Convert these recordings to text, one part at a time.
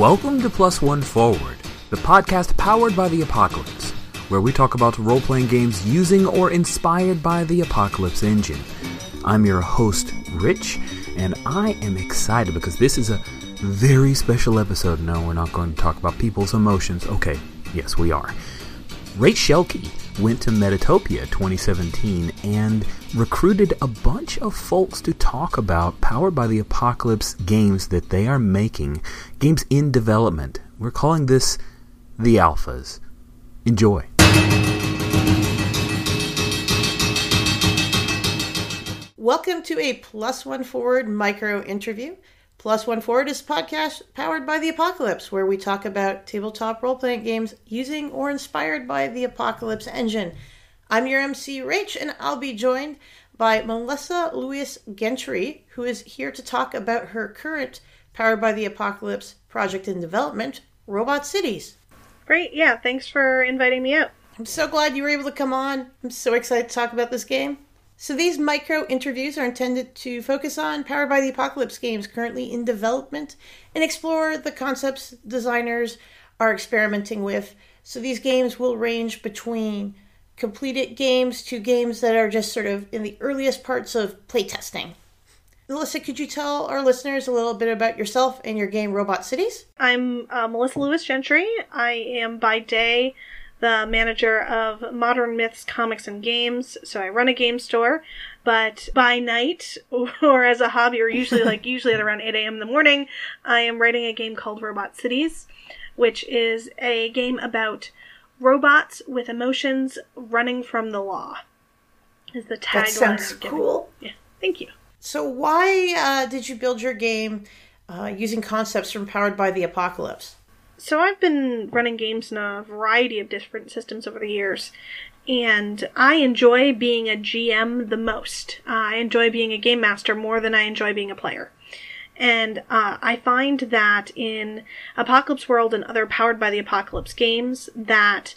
Welcome to Plus One Forward, the podcast powered by the Apocalypse, where we talk about role-playing games using or inspired by the Apocalypse engine. I'm your host, Rach, and I am excited because this is a very special episode. No, we're not going to talk about people's emotions. Okay, yes, we are. Rach went to Metatopia 2017 and recruited a bunch of folks to talk about Powered by the Apocalypse games that they are making, games in development. We're calling this the Alphas. Enjoy. Welcome to a Plus One Forward micro interview. Plus One Forward is a podcast powered by the Apocalypse, where we talk about tabletop role-playing games using or inspired by the Apocalypse engine. I'm your MC, Rach, and I'll be joined by Melissa Lewis-Gentry, who is here to talk about her current Powered by the Apocalypse project in development, Robot Cities. Great, yeah, thanks for inviting me out. I'm so glad you were able to come on. I'm so excited to talk about this game. So these micro interviews are intended to focus on Powered by the Apocalypse games currently in development and explore the concepts designers are experimenting with. So these games will range between completed games to games that are just sort of in the earliest parts of playtesting. Melissa, could you tell our listeners a little bit about yourself and your game Robot Cities? I'm Melissa Lewis-Gentry. I am by day the manager of Modern Myths, Comics, and Games. So I run a game store, but by night, or as a hobby, or usually at around 8 a.m. in the morning, I am writing a game called Robot Cities, which is a game about robots with emotions running from the law. Is the tagline. That sounds cool. Yeah, thank you. So why did you build your game using concepts from Powered by the Apocalypse? So I've been running games in a variety of different systems over the years, and I enjoy being a GM the most. I enjoy being a game master more than I enjoy being a player. And I find that in Apocalypse World and other Powered by the Apocalypse games that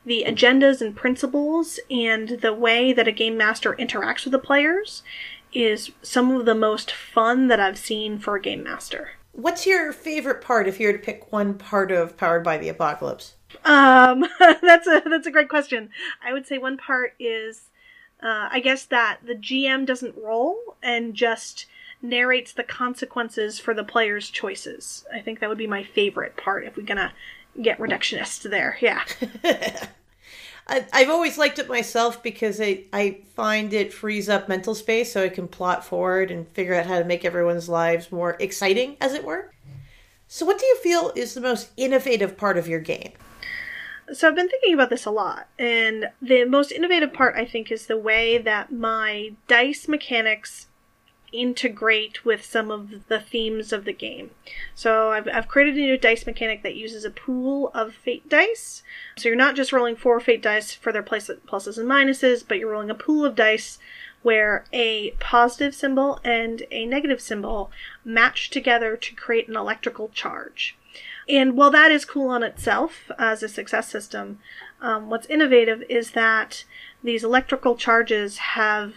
the agendas and principles and the way that a game master interacts with the players is some of the most fun that I've seen for a game master. What's your favorite part if you were to pick one part of Powered by the Apocalypse? That's a great question. I would say one part is, I guess that the GM doesn't roll and just narrates the consequences for the player's choices. I think that would be my favorite part if we're gonna get reductionist there. Yeah. I've always liked it myself because I find it frees up mental space so I can plot forward and figure out how to make everyone's lives more exciting, as it were. So what do you feel is the most innovative part of your game? So I've been thinking about this a lot, and the most innovative part, I think, is the way that my dice mechanics integrate with some of the themes of the game. So I've created a new dice mechanic that uses a pool of fate dice. So you're not just rolling 4 fate dice for their pluses and minuses, but you're rolling a pool of dice where a positive symbol and a negative symbol match together to create an electrical charge. And while that is cool on itself as a success system, what's innovative is that these electrical charges have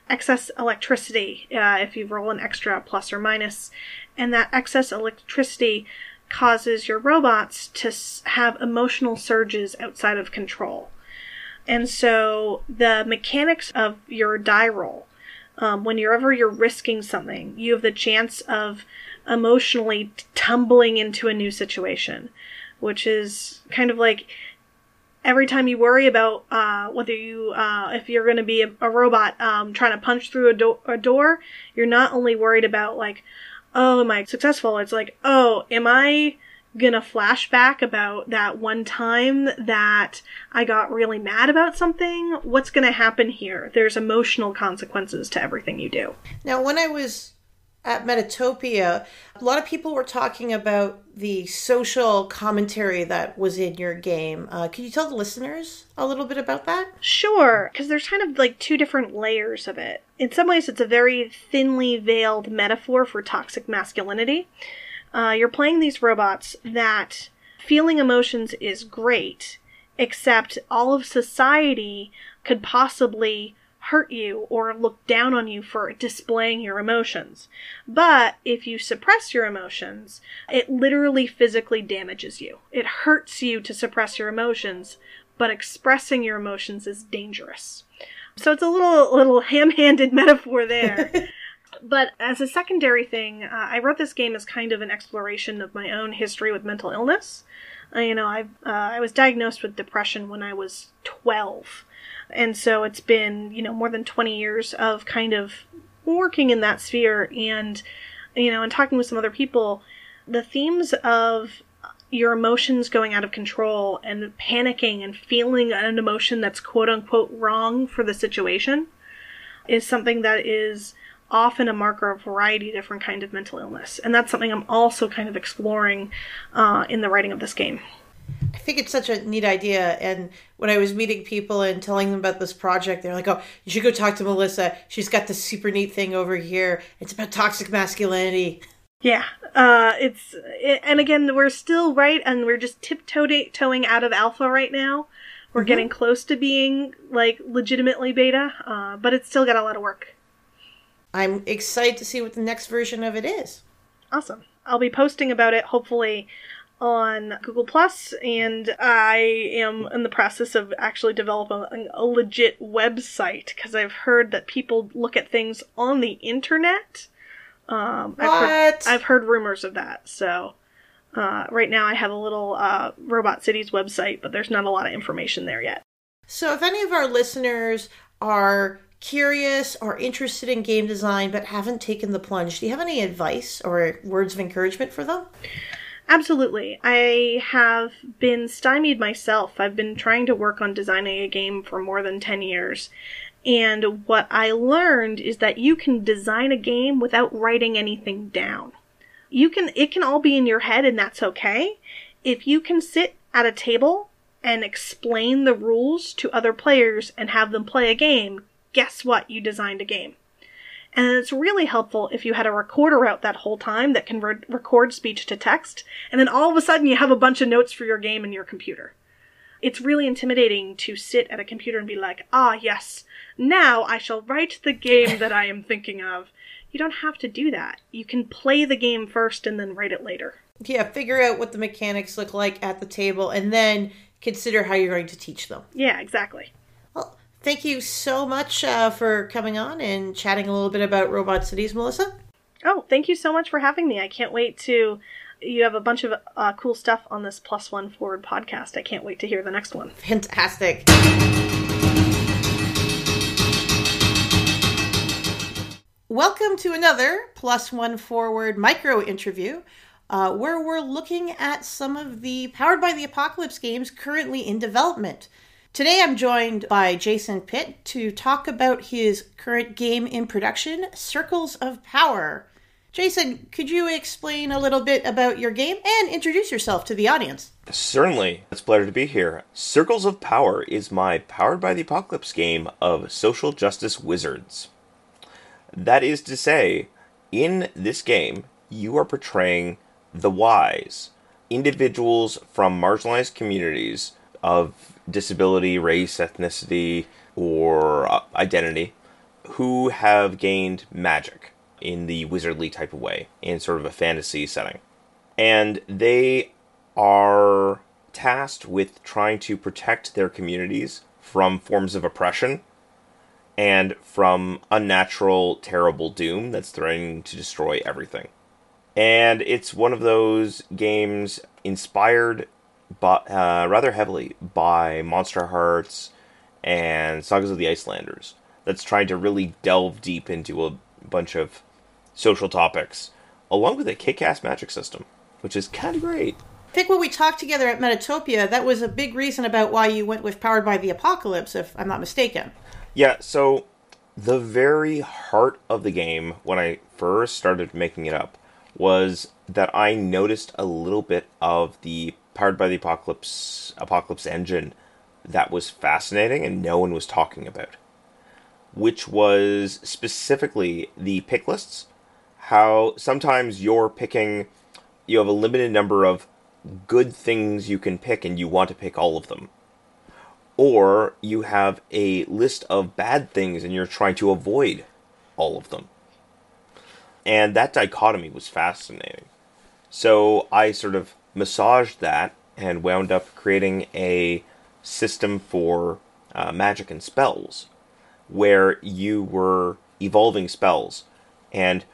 excess electricity if you roll an extra plus or minus, and that excess electricity causes your robots to have emotional surges outside of control. And so the mechanics of your die roll, whenever you're risking something, you have the chance of emotionally tumbling into a new situation, which is kind of like every time you worry about whether you, if you're going to be a robot trying to punch through a door, you're not only worried about like, oh, am I successful? It's like, oh, am I going to flashback about that one time that I got really mad about something? What's going to happen here? There's emotional consequences to everything you do. Now, when I was at Metatopia, a lot of people were talking about the social commentary that was in your game. Can you tell the listeners a little bit about that? Sure, because there's kind of like 2 different layers of it. In some ways, it's a very thinly veiled metaphor for toxic masculinity. You're playing these robots that feeling emotions is great, except all of society could possibly hurt you or look down on you for displaying your emotions. But if you suppress your emotions, it literally physically damages you. It hurts you to suppress your emotions, but expressing your emotions is dangerous. So it's a little ham-handed metaphor there. But as a secondary thing, I wrote this game as kind of an exploration of my own history with mental illness. I was diagnosed with depression when I was 12. And so it's been, more than 20 years of kind of working in that sphere and talking with some other people. The themes of your emotions going out of control and panicking and feeling an emotion that's quote unquote wrong for the situation is something that is often a marker of a variety of different kinds of mental illness. And that's something I'm also kind of exploring in the writing of this game. I think it's such a neat idea. And when I was meeting people and telling them about this project, they're like, oh, you should go talk to Melissa. She's got this super neat thing over here. It's about toxic masculinity. Yeah. And again, we're still right, and we're just tiptoeing out of alpha right now. We're getting close to being, legitimately beta, but it's still got a lot of work. I'm excited to see what the next version of it is. Awesome. I'll be posting about it, hopefully, on Google+, and I am in the process of actually developing a legit website, because I've heard that people look at things on the internet. I've heard rumors of that, so right now I have a little Robot Cities website, but there's not a lot of information there yet. So if any of our listeners are curious or interested in game design but haven't taken the plunge, do you have any advice or words of encouragement for them? Absolutely. I have been stymied myself. I've been trying to work on designing a game for more than 10 years. And what I learned is that you can design a game without writing anything down. It can all be in your head, and that's okay. If you can sit at a table and explain the rules to other players and have them play a game, guess what? You designed a game. And it's really helpful if you had a recorder out that whole time that can record speech to text, and then all of a sudden you have a bunch of notes for your game in your computer. It's really intimidating to sit at a computer and be like, yes, now I shall write the game that I am thinking of. You don't have to do that. You can play the game first and then write it later. Yeah, figure out what the mechanics look like at the table and then consider how you're going to teach them. Yeah, exactly. Well, thank you so much for coming on and chatting a little bit about Robot Cities, Melissa. Oh, thank you so much for having me. I can't wait to... You have a bunch of cool stuff on this Plus One Forward podcast. I can't wait to hear the next one. Fantastic. Welcome to another Plus One Forward micro interview, where we're looking at some of the Powered by the Apocalypse games currently in development. Today I'm joined by Jason Pitt to talk about his current game in production, Circles of Power. Jason, could you explain a little bit about your game and introduce yourself to the audience? Certainly. It's a pleasure to be here. Circles of Power is my Powered by the Apocalypse game of social justice wizards. That is to say, in this game, you are portraying the wise, individuals from marginalized communities of disability, race, ethnicity, or identity, who have gained magic in the wizardly type of way, in sort of a fantasy setting. And they are tasked with trying to protect their communities from forms of oppression and from unnatural, terrible doom that's threatening to destroy everything. And it's one of those games inspired rather heavily by Monster Hearts and Sagas of the Icelanders, that's trying to really delve deep into a bunch of social topics, along with a kick-ass magic system, which is kind of great. I think when we talked together at Metatopia, that was a big reason about why you went with Powered by the Apocalypse, if I'm not mistaken. Yeah, so the very heart of the game, when I first started making it up, was that I noticed a little bit of the Powered by the Apocalypse engine that was fascinating and no one was talking about, which was specifically the pick lists. How sometimes you have a limited number of good things you can pick and you want to pick all of them. or you have a list of bad things and you're trying to avoid all of them. And that dichotomy was fascinating. So I sort of massaged that and wound up creating a system for magic and spells, where you were evolving spells and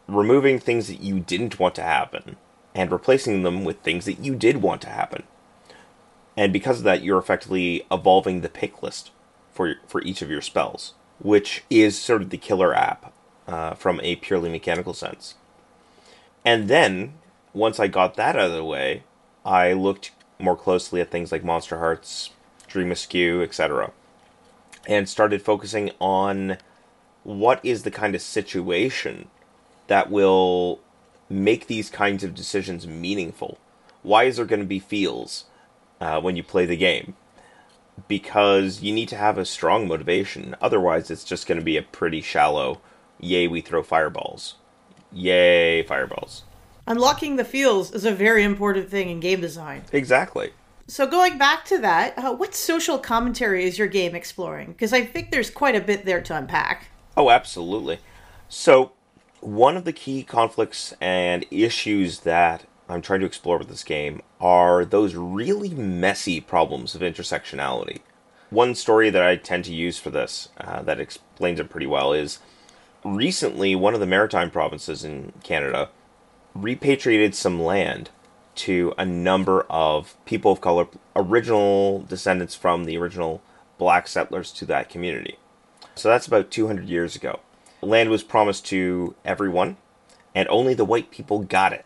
removing things that you didn't want to happen and replacing them with things that you did want to happen. And because of that, you're effectively evolving the pick list for each of your spells, which is sort of the killer app from a purely mechanical sense. And then, once I got that out of the way, I looked more closely at things like Monster Hearts, Dream Askew, etc., and started focusing on what is the kind of situation that will make these kinds of decisions meaningful. Why is there going to be feels when you play the game? Because you need to have a strong motivation. Otherwise, it's just going to be a pretty shallow, yay, we throw fireballs. Yay, fireballs. Unlocking the feels is a very important thing in game design. Exactly. So going back to that, what social commentary is your game exploring? Because I think there's quite a bit there to unpack. Oh, absolutely. So, one of the key conflicts and issues that I'm trying to explore with this game are those really messy problems of intersectionality. One story that I tend to use for this, that explains it pretty well, is recently one of the maritime provinces in Canada repatriated some land to a number of people of color, original descendants from the original black settlers to that community. So that's about 200 years ago. Land was promised to everyone, and only the white people got it.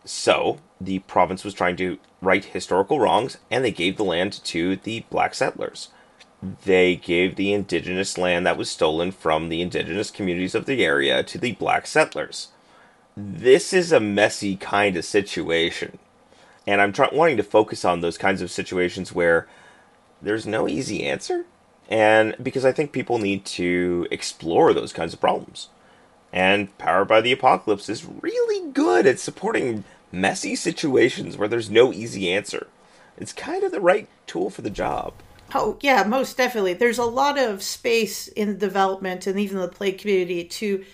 So the province was trying to right historical wrongs, and they gave the land to the black settlers. They gave the indigenous land that was stolen from the indigenous communities of the area to the black settlers. This is a messy kind of situation. And I'm wanting to focus on those kinds of situations where there's no easy answer. And because I think people need to explore those kinds of problems. And Powered by the Apocalypse is really good at supporting messy situations where there's no easy answer. It's kind of the right tool for the job. Oh, yeah, most definitely. There's a lot of space in development and even the play community to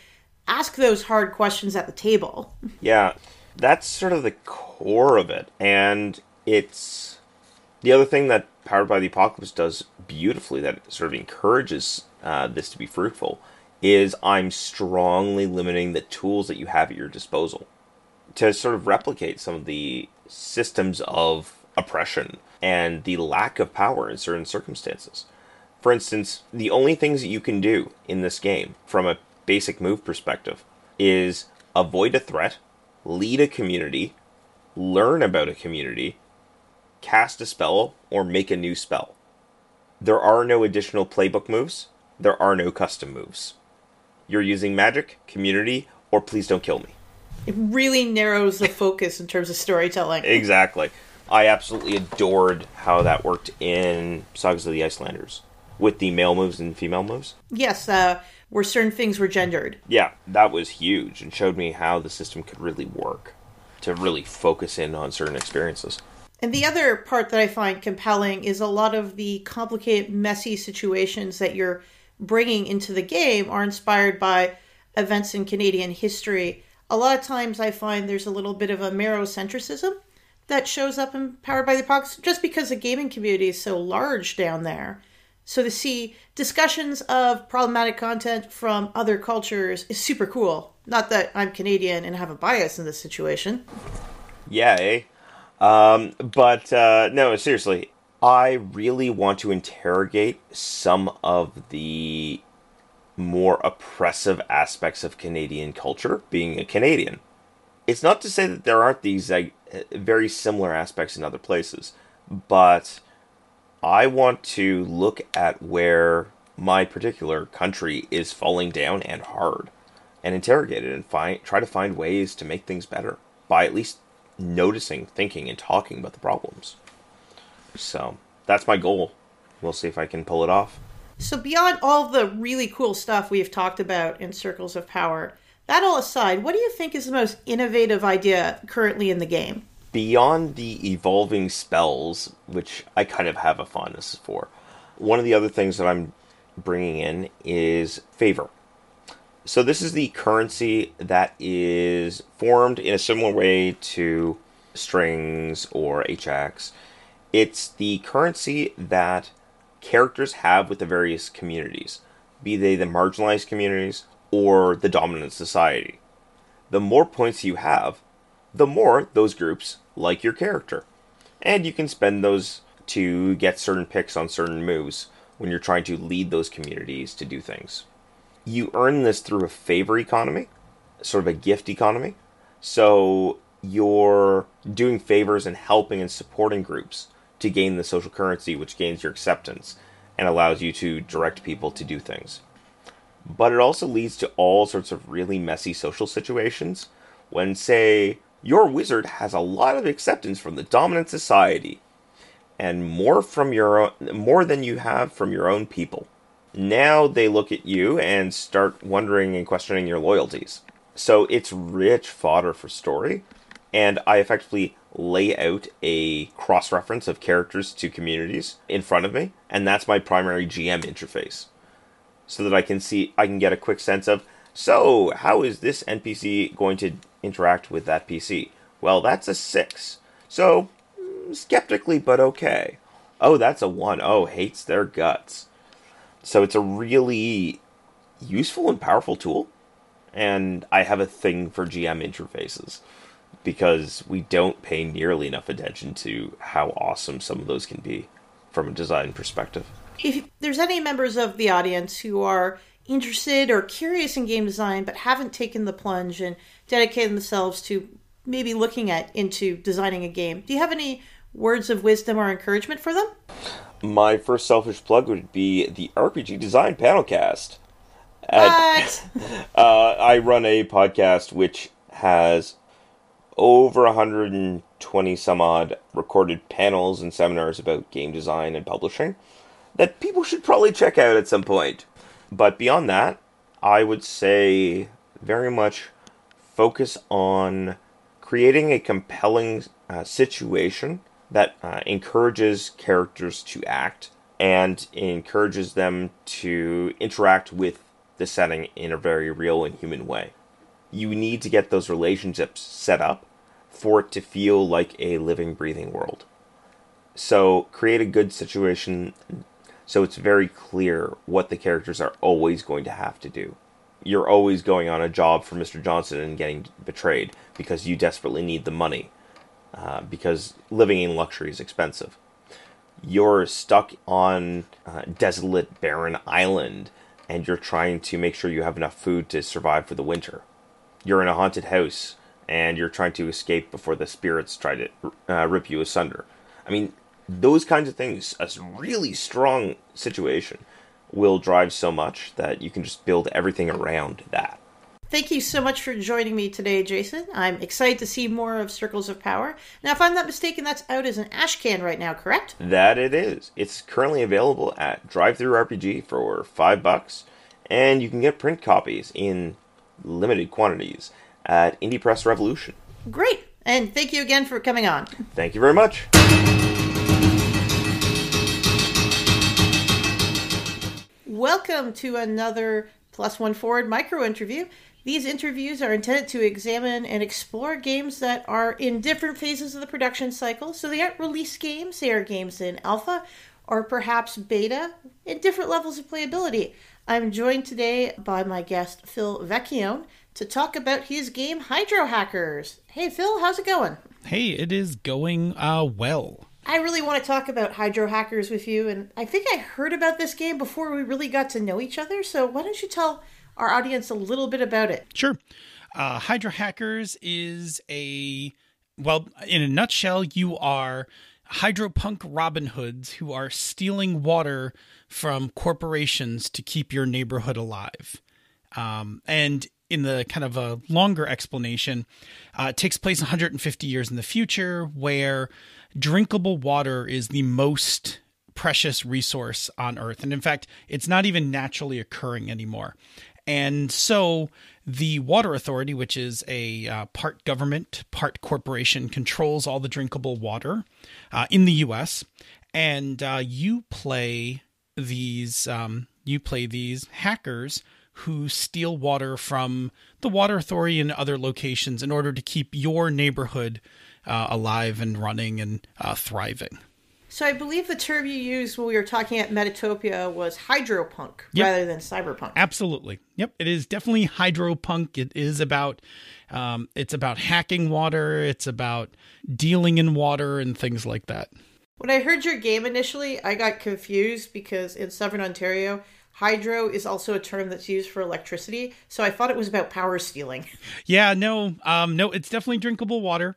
ask those hard questions at the table. Yeah, that's sort of the core of it. And it's the other thing that Powered by the Apocalypse does beautifully, that sort of encourages this to be fruitful, is I'm strongly limiting the tools that you have at your disposal to sort of replicate some of the systems of oppression and the lack of power in certain circumstances. For instance, the only things that you can do in this game, from a basic move perspective, is avoid a threat, lead a community, learn about a community, cast a spell, or make a new spell. There are no additional playbook moves. There are no custom moves. You're using magic, community, or please don't kill me. It really narrows the focus in terms of storytelling. Exactly. I absolutely adored how that worked in Sagas of the Icelanders, with the male moves and female moves. Yes, where certain things were gendered. Yeah, that was huge and showed me how the system could really work to really focus in on certain experiences. And the other part that I find compelling is a lot of the complicated, messy situations that you're bringing into the game are inspired by events in Canadian history. A lot of times I find there's a little bit of a Merocentrism that shows up in Powered by the Apocalypse just because the gaming community is so large down there. So to see discussions of problematic content from other cultures is super cool. Not that I'm Canadian and have a bias in this situation. Yeah, eh? But no, seriously, I really want to interrogate some of the more oppressive aspects of Canadian culture, being a Canadian. It's not to say that there aren't these very similar aspects in other places, but I want to look at where my particular country is falling down and hard, and interrogate it and try to find ways to make things better by at least noticing, thinking, and talking about the problems. So that's my goal. We'll see if I can pull it off. So beyond all the really cool stuff we've talked about in Circles of Power, that all aside, what do you think is the most innovative idea currently in the game? Beyond the evolving spells, which I kind of have a fondness for, One of the other things that I'm bringing in is favor. So this is the currency that is formed in a similar way to strings or HX. It's the currency that characters have with the various communities, be they the marginalized communities or the dominant society. The more points you have, the more those groups like your character. And you can spend those to get certain picks on certain moves when you're trying to lead those communities to do things. You earn this through a favor economy, sort of a gift economy. So you're doing favors and helping and supporting groups to gain the social currency, which gains your acceptance and allows you to direct people to do things. But it also leads to all sorts of really messy social situations when, say, your wizard has a lot of acceptance from the dominant society and more than you have from your own people. Now they look at you and start wondering and questioning your loyalties. So it's rich fodder for story, and I effectively lay out a cross-reference of characters to communities in front of me, and that's my primary GM interface. So that I can get a quick sense of, so how is this NPC going to interact with that PC? Well, that's a 6. So, skeptically, but okay. Oh, that's a 1. Oh, hates their guts. So it's a really useful and powerful tool. And I have a thing for GM interfaces, because we don't pay nearly enough attention to how awesome some of those can be from a design perspective. If there's any members of the audience who are interested or curious in game design but haven't taken the plunge and dedicated themselves to maybe looking into designing a game, do you have any words of wisdom or encouragement for them? My first selfish plug would be the RPG Design Panelcast. What? I run a podcast which has over 120 some odd recorded panels and seminars about game design and publishing that people should probably check out at some point. But beyond that, I would say very much focus on creating a compelling situation that encourages characters to act and encourages them to interact with the setting in a very real and human way. You need to get those relationships set up for it to feel like a living, breathing world. So create a good situation so it's very clear what the characters are always going to have to do. You're always going on a job for Mr. Johnson and getting betrayed because you desperately need the money, because living in luxury is expensive. You're stuck on a desolate, barren island, and you're trying to make sure you have enough food to survive for the winter. You're in a haunted house, and you're trying to escape before the spirits try to rip you asunder. I mean, those kinds of things, a really strong situation, will drive so much that you can just build everything around that. Thank you so much for joining me today, Jason. I'm excited to see more of Circles of Power. Now, if I'm not mistaken, that's out as an ash can right now, correct? That it is. It's currently available at DriveThruRPG for $5, and you can get print copies in limited quantities at Indie Press Revolution. Great, and thank you again for coming on. Thank you very much. Welcome to another Plus One Forward micro interview. These interviews are intended to examine and explore games that are in different phases of the production cycle. So they aren't release games, they are games in alpha or perhaps beta in different levels of playability. I'm joined today by my guest, Phil Vecchione, to talk about his game Hydro Hackers. Hey Phil, how's it going? Hey, it is going well. I really want to talk about Hydro Hackers with you, and I think I heard about this game before we really got to know each other, so why don't you tell our audience a little bit about it? Sure. Hydro Hackers is in a nutshell, you are hydropunk Robin Hoods who are stealing water from corporations to keep your neighborhood alive. And in the kind of a longer explanation, it takes place 150 years in the future, where drinkable water is the most precious resource on Earth. And in fact, it's not even naturally occurring anymore. And so the Water Authority, which is a part government, part corporation, controls all the drinkable water in the U.S. And you play these hackers who steal water from the Water Authority and other locations in order to keep your neighborhood alive and running and thriving. So I believe the term you used when we were talking at Metatopia was hydropunk rather than cyberpunk. Absolutely. Yep. It is definitely hydropunk. It is about hacking water. It's about dealing in water and things like that. When I heard your game initially, I got confused because in Southern Ontario, hydro is also a term that's used for electricity. So I thought it was about power stealing. Yeah, no, it's definitely drinkable water.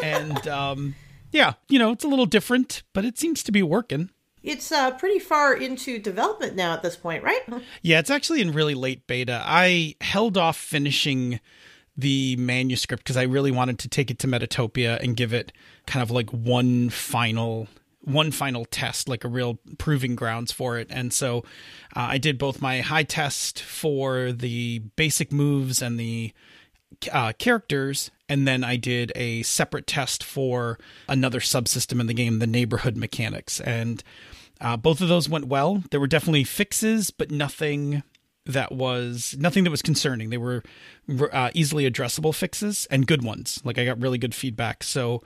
And, yeah, it's a little different, but it seems to be working. It's pretty far into development now at this point, right? Yeah, it's actually in really late beta. I held off finishing the manuscript because I really wanted to take it to Metatopia and give it kind of like one final test, like a real proving grounds for it. And so I did both my high test for the basic moves and the characters, and then I did a separate test for another subsystem in the game, the neighborhood mechanics. And both of those went well. There were definitely fixes, but nothing that was concerning. They were easily addressable fixes and good ones. Like I got really good feedback. So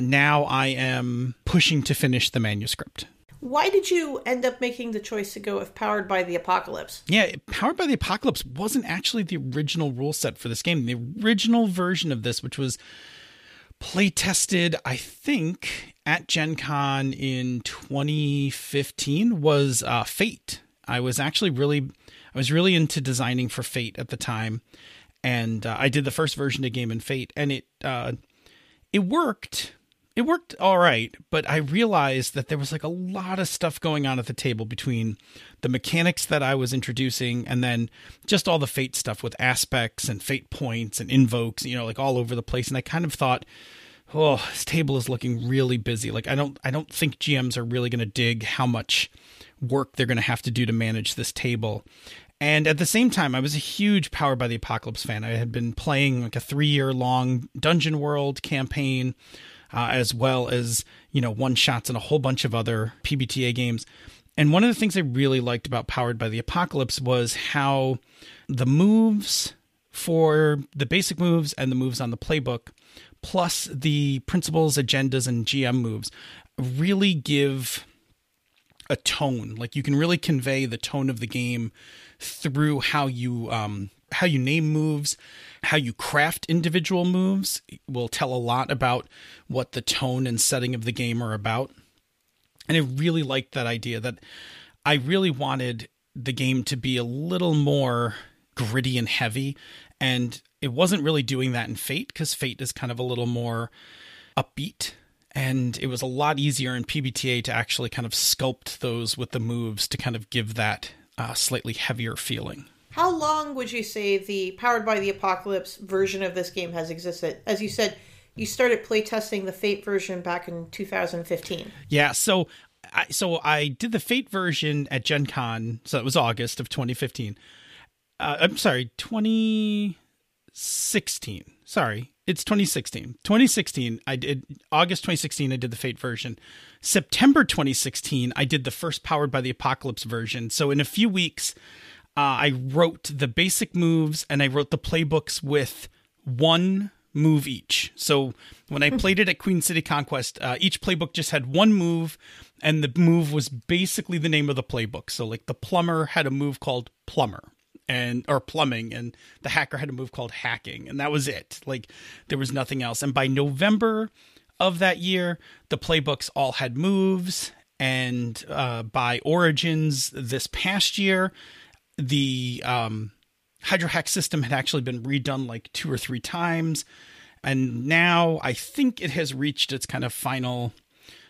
now I am pushing to finish the manuscript. Why did you end up making the choice to go with Powered by the Apocalypse? Yeah, Powered by the Apocalypse wasn't actually the original rule set for this game. The original version of this, which was play tested, I think, at Gen Con in 2015, was Fate. I was really into designing for Fate at the time, and I did the first version of game in Fate, and it worked. It worked all right, but I realized that there was like a lot of stuff going on at the table between the mechanics that I was introducing and then just all the Fate stuff with aspects and Fate points and invokes, like all over the place. And I kind of thought, oh, this table is looking really busy. Like I don't think GMs are really going to dig how much work they're going to have to do to manage this table. And at the same time, I was a huge Powered by the Apocalypse fan. I had been playing like a 3-year-long Dungeon World campaign, as well as, one-shots and a whole bunch of other PBTA games. And one of the things I really liked about Powered by the Apocalypse was how the moves for the basic moves and the moves on the playbook, plus the principles, agendas, and GM moves, really give a tone. Like you can really convey the tone of the game through how you name moves, how you craft individual moves will tell a lot about what the tone and setting of the game are about. And I really liked that idea, that I really wanted the game to be a little more gritty and heavy. And it wasn't really doing that in Fate, because Fate is kind of a little more upbeat. And it was a lot easier in PBTA to actually kind of sculpt those with the moves to kind of give that slightly heavier feeling. How long would you say the Powered by the Apocalypse version of this game has existed? As you said, you started playtesting the Fate version back in 2015. Yeah, so I did the Fate version at Gen Con, so it was August of 2015. I'm sorry, 2016. Sorry, it's 2016. 2016, August 2016, I did the Fate version. September 2016, I did the first Powered by the Apocalypse version. So in a few weeks, I wrote the basic moves and I wrote the playbooks with one move each. So when I played it at Queen City Conquest, each playbook just had one move, and the move was basically the name of the playbook. So like the plumber had a move called plumber, or plumbing, and the hacker had a move called hacking, and that was it. Like there was nothing else. And by November of that year, the playbooks all had moves, and by Origins this past year, the Hydro Hack system had actually been redone like 2 or 3 times. And now I think it has reached its kind of final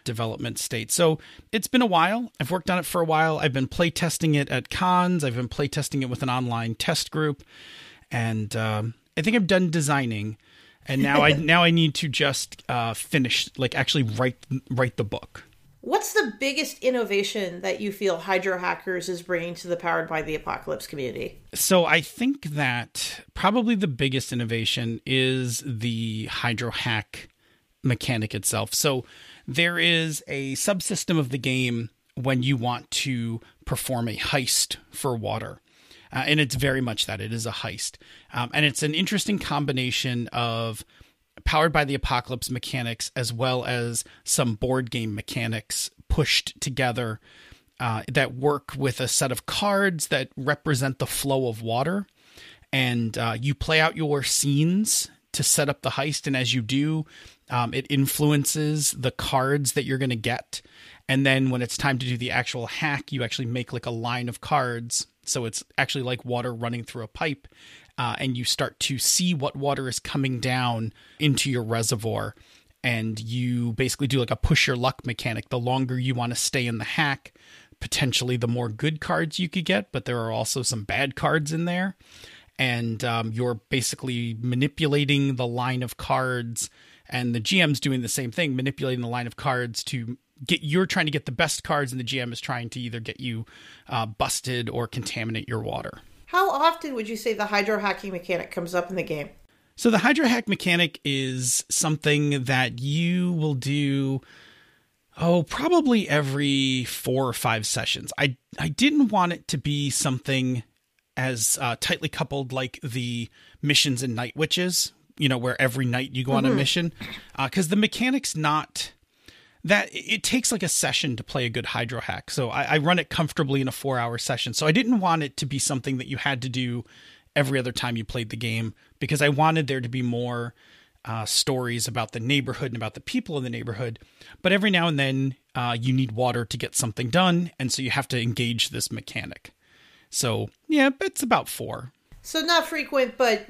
development state. So it's been a while. I've worked on it for a while. I've been playtesting it at cons. I've been playtesting it with an online test group. And I think I'm done designing. And now I need to just finish, like actually write the book. What's the biggest innovation that you feel Hydro Hackers is bringing to the Powered by the Apocalypse community? So I think that probably the biggest innovation is the Hydro Hack mechanic itself. So there is a subsystem of the game when you want to perform a heist for water. And it's very much that. It is a heist. And it's an interesting combination of Powered by the Apocalypse mechanics as well as some board game mechanics pushed together that work with a set of cards that represent the flow of water. And you play out your scenes to set up the heist. And as you do, it influences the cards that you're going to get. And then when it's time to do the actual hack, you actually make like a line of cards. So it's actually like water running through a pipe. And you start to see what water is coming down into your reservoir. And you basically do like a push your luck mechanic. The longer you want to stay in the hack, potentially the more good cards you could get. But there are also some bad cards in there. And you're basically manipulating the line of cards, and the GM's doing the same thing, manipulating the line of cards to get, you're trying to get the best cards, and the GM is trying to either get you busted or contaminate your water. How often would you say the hydro hacking mechanic comes up in the game? So the hydro hack mechanic is something that you will do, probably every 4 or 5 sessions. I didn't want it to be something as tightly coupled like the missions in Night Witches, where every night you go on a mission. Because the mechanic's not that, it takes like a session to play a good hydro hack. So I run it comfortably in a 4-hour session. So I didn't want it to be something that you had to do every other time you played the game, because I wanted there to be more stories about the neighborhood and about the people in the neighborhood. But every now and then you need water to get something done. And so you have to engage this mechanic. So, yeah, it's about 4. So not frequent, but,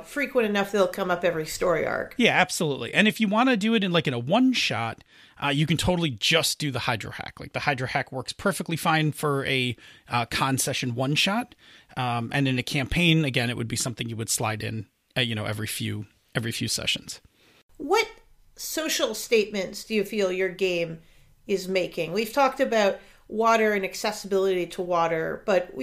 frequent enough they'll come up every story arc. Yeah, absolutely. And if you want to do it in a one-shot, you can totally just do the hydro hack. Like, the hydro hack works perfectly fine for a con session one-shot. And in a campaign, again, it would be something you would slide in, every few sessions. What social statements do you feel your game is making? We've talked about water and accessibility to water, but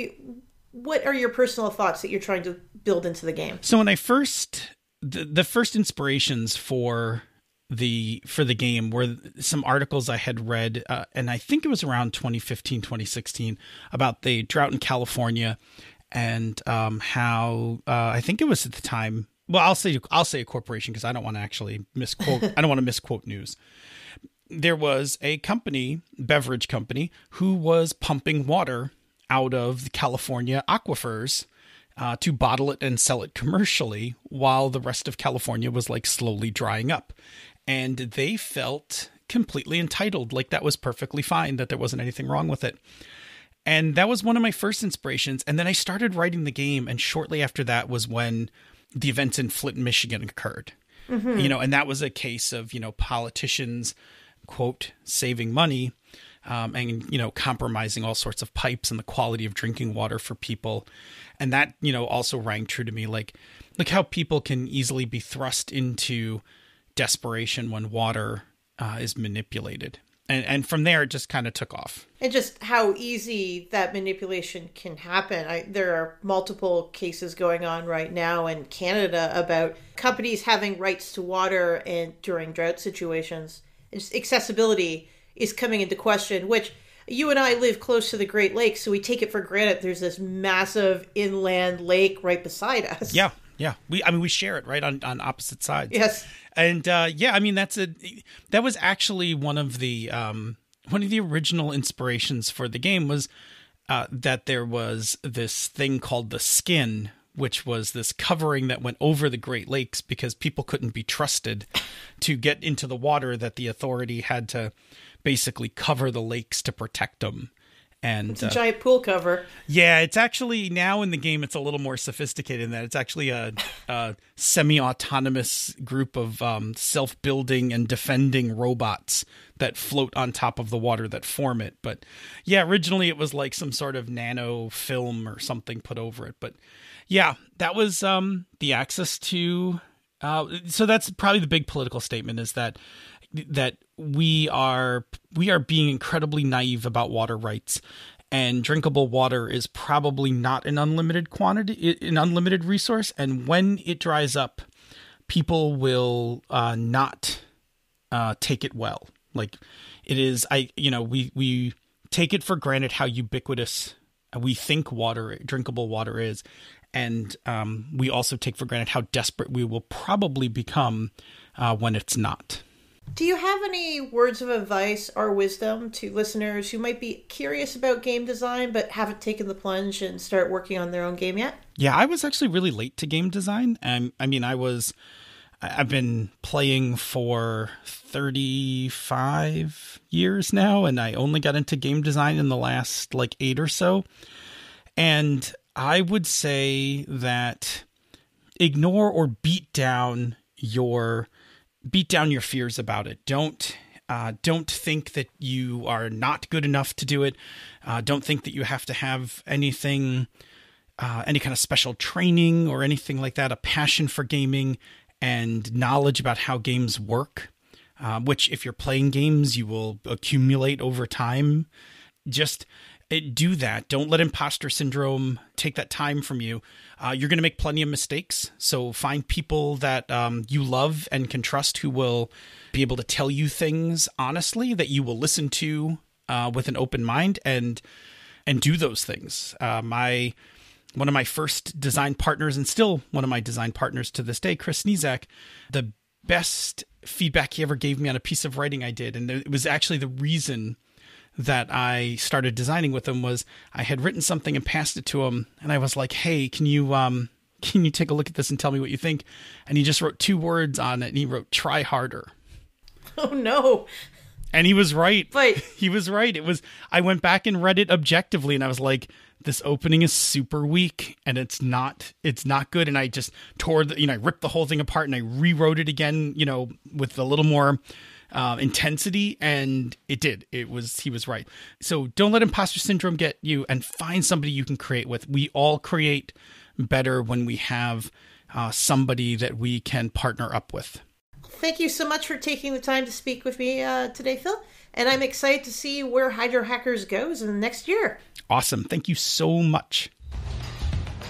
what are your personal thoughts that you're trying to build into the game? So when the first inspirations for the game were some articles I had read, and I think it was around 2015, 2016, about the drought in California, and how I think it was at the time. Well, I'll say a corporation because I don't want to actually misquote. I don't want to misquote news. There was a beverage company, who was pumping water out of the California aquifers to bottle it and sell it commercially, while the rest of California was slowly drying up. And they felt completely entitled, like that was perfectly fine, that there wasn't anything wrong with it. And that was one of my first inspirations. And then I started writing the game, and shortly after that was when the events in Flint, Michigan occurred. Mm-hmm. And that was a case of, politicians, quote, saving money, and, compromising all sorts of pipes and the quality of drinking water for people. And that, also rang true to me. Like how people can easily be thrust into desperation when water is manipulated. And from there, it just kind of took off. And just how easy that manipulation can happen. There are multiple cases going on right now in Canada about companies having rights to water and during drought situations. Just accessibility is coming into question, which you and I live close to the Great Lakes, so we take it for granted there's this massive inland lake right beside us. Yeah. We share it right on opposite sides. Yes. And that was actually one of the original inspirations for the game was that there was this thing called the skin, which was this covering that went over the Great Lakes because people couldn't be trusted to get into the water, that the authority had to basically cover the lakes to protect them. And it's a giant pool cover. Yeah, it's actually now in the game, it's a little more sophisticated in that it's actually a semi-autonomous group of self-building and defending robots that float on top of the water that form it. But yeah, originally it was like some sort of nano film or something put over it. But yeah, that was the access to. So that's probably the big political statement, is that we are being incredibly naive about water rights, and drinkable water is probably not an unlimited quantity, an unlimited resource. And when it dries up, people will not take it well. Like it is, we take it for granted how ubiquitous we think drinkable water is. And we also take for granted how desperate we will probably become when it's not. Do you have any words of advice or wisdom to listeners who might be curious about game design but haven't taken the plunge and start working on their own game yet? Yeah, I was actually really late to game design. I've been playing for 35 years now, and I only got into game design in the last 8 or so. And I would say that ignore or beat down your fears about it. Don't think that you are not good enough to do it. Don't think that you have to have anything, any kind of special training or anything like that, a passion for gaming and knowledge about how games work, which if you're playing games, you will accumulate over time. Just do that. Don't let imposter syndrome take that time from you. You're going to make plenty of mistakes. So find people that you love and can trust who will be able to tell you things honestly, that you will listen to with an open mind and do those things. One of my first design partners, and still one of my design partners to this day, Chris Sneezak, the best feedback he ever gave me on a piece of writing I did, and it was actually the reason that I started designing with him, was I had written something and passed it to him, and I was like, "Hey, can you take a look at this and tell me what you think?" And he just wrote 2 words on it, and he wrote "try harder." Oh no. And he was right. But he was right. I went back and read it objectively, and I was like, this opening is super weak, and it's not good. And I just I ripped the whole thing apart and I rewrote it again, with a little more intensity, and it did. He was right. So don't let imposter syndrome get you, and find somebody you can create with. We all create better when we have somebody that we can partner up with. thank you so much for taking the time to speak with me today, Phil. And I'm excited to see where Hydro Hackers goes in the next year. Awesome. Thank you so much.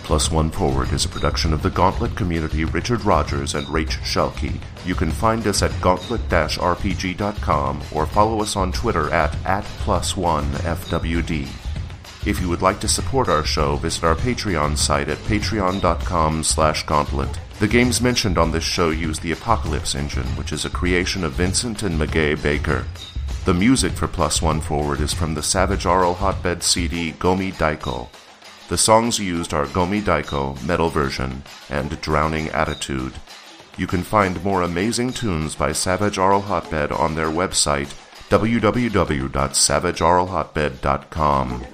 Plus One Forward is a production of the Gauntlet community, Richard Rogers and Rach Schalke. You can find us at gauntlet-rpg.com or follow us on Twitter at @+1FWD. If you would like to support our show, visit our Patreon site at patreon.com/gauntlet. The games mentioned on this show use the Apocalypse engine, which is a creation of Vincent and Magay Baker. The music for Plus One Forward is from the Savage Aural Hotbed CD Gomi Daiko. The songs used are Gomi Daiko, Metal Version, and Drowning Attitude. You can find more amazing tunes by Savage Aural Hotbed on their website, www.savageauralhotbed.com.